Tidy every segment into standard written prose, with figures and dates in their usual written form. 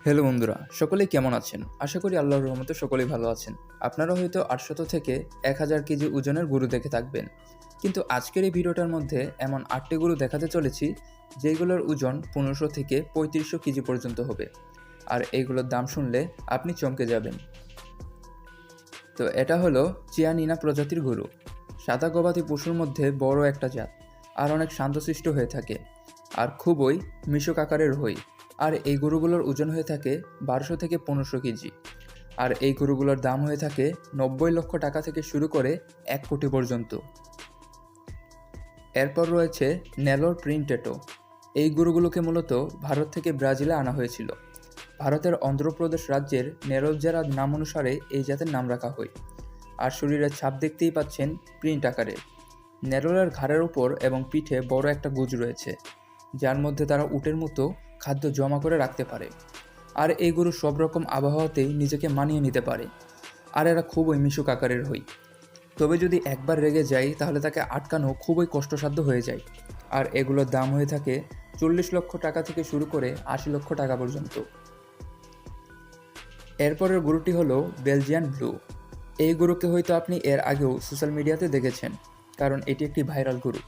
Hello বন্ধুরা, সকলেই কেমন আছেন? আশা করি আল্লাহর রহমতে সকলেই ভালো আছেন। আপনারা হয়তো 800 থেকে 1000 কেজি ওজনের গরু দেখে থাকবেন, কিন্তু আজকের এই ভিডিওটার মধ্যে এমন 8টি গরু দেখাতে চলেছি যেগুলোর ওজন 1500 থেকে 3500 কেজি পর্যন্ত হবে। আর এইগুলোর দাম শুনলে আপনি চমকে যাবেন। তো এটা হলো চিয়ানিনা প্রজাতির গরু। সাদা গবাদি পশুর মধ্যে বড় একটা জাত, আর অনেক শান্তশিষ্ট হয়ে থাকে, আর খুবই মিশুক আকারের হয়। আর এই গরুগুলোর ওজন হয়ে থাকে 1200 থেকে 1500 কেজি। আর এই গরুগুলোর দাম হয়ে থাকে 90 লক্ষ টাকা থেকে শুরু করে 1 কোটি পর্যন্ত। এরপর রয়েছে নেলোর প্রিন্টেটো। এই গরুগুলোকে মূলত ভারত থেকে ব্রাজিলে আনা হয়েছিল। ভারতের অন্ধ্রপ্রদেশ রাজ্যের নেরোল জেলার নাম অনুসারে এই জাতের নাম রাখা হয়। আর শরীরের ছাপ দেখতেই পাচ্ছেন প্রিন্ট আকারে। নেরোলের ঘাড়ের উপর এবং পিঠে বড় একটা গুজ রয়েছে, যার মধ্যে তারা উটের মতো খাদ্য জমা করে রাখতে পারে। আর এই গরু সব রকম আবহাওয়াতেই নিজেকে মানিয়ে নিতে পারে। আর এরা খুবই মিশুক আকারের হয়। তবে যদি একবার রেগে যায় তাহলে তাকে আটকানো খুবই কষ্টসাধ্য হয়ে যায়। আর এগুলোর দাম হয়ে থাকে 40 লক্ষ টাকা থেকে শুরু করে 80 লক্ষ টাকা পর্যন্ত। এরপরের গরুটি হলো বেলজিয়ান ব্লু। এই গরুকে হয়তো আপনি এর আগেও সোশ্যাল মিডিয়াতে দেখেছেন, কারণ এটি একটি ভাইরাল গরু।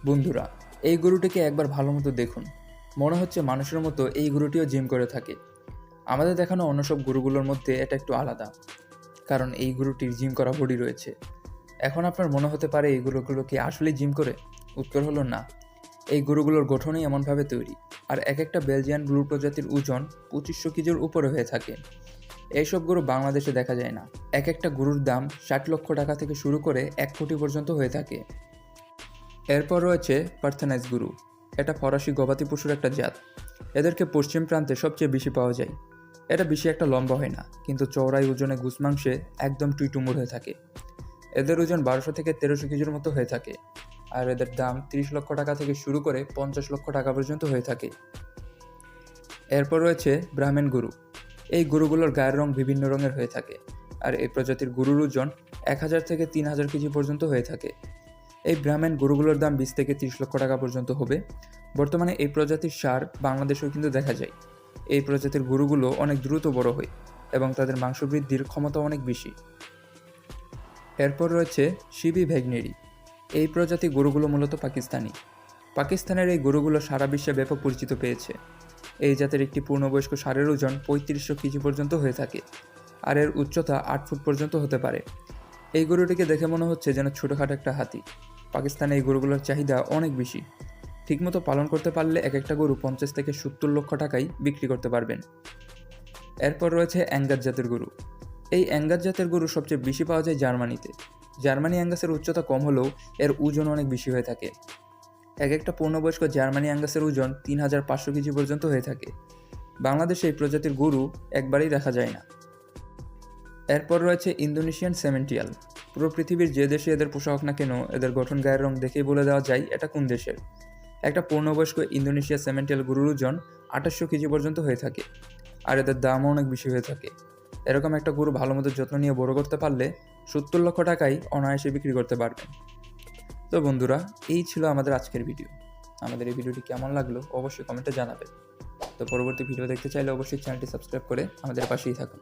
বন্ধুরা, এই গরুটিকে একবার ভালো মতো দেখুন। মনে হচ্ছে মানুষের মতো এই গরুটিও জিম করে থাকে। আমাদের দেখানো অন্য সব গরুগুলোর মধ্যে এটা একটু আলাদা, কারণ এই গরুটির জিম করা বডি রয়েছে। এখন আপনার মনে হতে পারে এই গরুগুলো কি আসলেই জিম করে? উত্তর হলো না। এই গরুগুলোর গঠনই এমনভাবে তৈরি। আর এক একটা বেলজিয়ান গরু প্রজাতির ওজন 2500 কেজির উপরে হয়ে থাকে। এইসব গরু বাংলাদেশে দেখা যায় না। এক একটা গরুর দাম 60 লক্ষ টাকা থেকে শুরু করে 1 কোটি পর্যন্ত হয়ে থাকে। এরপর রয়েছে পার্থেনাইজ গরু। এটা ফরাসি গবাদি পশুর একটা জাত। এদেরকে পশ্চিম প্রান্তে সবচেয়ে বেশি পাওয়া যায়। এটা বেশি একটা লম্বা হয় না, কিন্তু চওড়াই ওজনে গুছ মাংসে একদম টুইটুম্বুর হয়ে থাকে। এদের ওজন 1200 থেকে 1300 কেজির মতো হয়ে থাকে। আর এদের দাম 30 লক্ষ টাকা থেকে শুরু করে 50 লক্ষ টাকা পর্যন্ত হয়ে থাকে। এরপর রয়েছে ব্রাহ্মণ গরু। এই গরুগুলোর গায়ের রং বিভিন্ন রঙের হয়ে থাকে। আর এই প্রজাতির গরুর ওজন 1000 থেকে 3000 কেজি পর্যন্ত হয়ে থাকে। এই ব্রাহ্মণ গরুগুলোর দাম 20 থেকে 30 লক্ষ টাকা পর্যন্ত হবে। বর্তমানে এই প্রজাতির ষাঁড় বাংলাদেশেও কিন্তু দেখা যায়। এই প্রজাতির গরুগুলো অনেক দ্রুত বড় হয় এবং তাদের মাংস বৃদ্ধির ক্ষমতা অনেক বেশি। এরপর রয়েছে শিবি ভ্যাগনেরি। এই প্রজাতি গরুগুলো মূলত পাকিস্তানি। পাকিস্তানের এই গরুগুলো সারা বিশ্বে ব্যাপক পরিচিত পেয়েছে। এই জাতের একটি পূর্ণবয়স্ক ষাঁড়ের ওজন 3500 কেজি পর্যন্ত হয়ে থাকে। আর এর উচ্চতা 8 ফুট পর্যন্ত হতে পারে। এই গরুটিকে দেখে মনে হচ্ছে যেন ছোটোখাটো একটা হাতি। পাকিস্তানে এই গরুগুলোর চাহিদা অনেক বেশি। ঠিকমতো পালন করতে পারলে এক একটা গরু 50 থেকে 70 লক্ষ টাকায় বিক্রি করতে পারবেন। এরপর রয়েছে অ্যাঙ্গাস জাতের গরু। এই অ্যাঙ্গাস জাতের গরু সবচেয়ে বেশি পাওয়া যায় জার্মানিতে। জার্মানি অ্যাঙ্গাসের উচ্চতা কম হলেও এর ওজন অনেক বেশি হয়ে থাকে। এক একটা পূর্ণবয়স্ক জার্মানি অ্যাঙ্গাসের ওজন 3500 কেজি পর্যন্ত হয়ে থাকে। বাংলাদেশে এই প্রজাতির গরু একবারেই দেখা যায় না। এরপর রয়েছে ইন্দোনেশিয়ান সেমেন্টিয়াল। পুরো পৃথিবীর যে দেশে এদের পোষা হোক না কেন, এদের গঠন গায়ের রং দেখেই বলে দেওয়া যায় এটা কোন দেশের। একটা পূর্ণবয়স্ক ইন্দোনেশিয়া সেমেন্টিয়াল গরুর ওজন 2800 কেজি পর্যন্ত হয়ে থাকে। আর এদের দামও অনেক বেশি হয়ে থাকে। এরকম একটা গরু ভালো মতো যত্ন নিয়ে বড় করতে পারলে 70 লক্ষ টাকায় অনায়াসে বিক্রি করতে পারবেন। তো বন্ধুরা, এই ছিল আমাদের আজকের ভিডিও। আমাদের এই ভিডিওটি কেমন লাগলো অবশ্যই কমেন্টে জানাবেন। তো পরবর্তী ভিডিও দেখতে চাইলে অবশ্যই চ্যানেলটি সাবস্ক্রাইব করে আমাদের পাশেই থাকুন।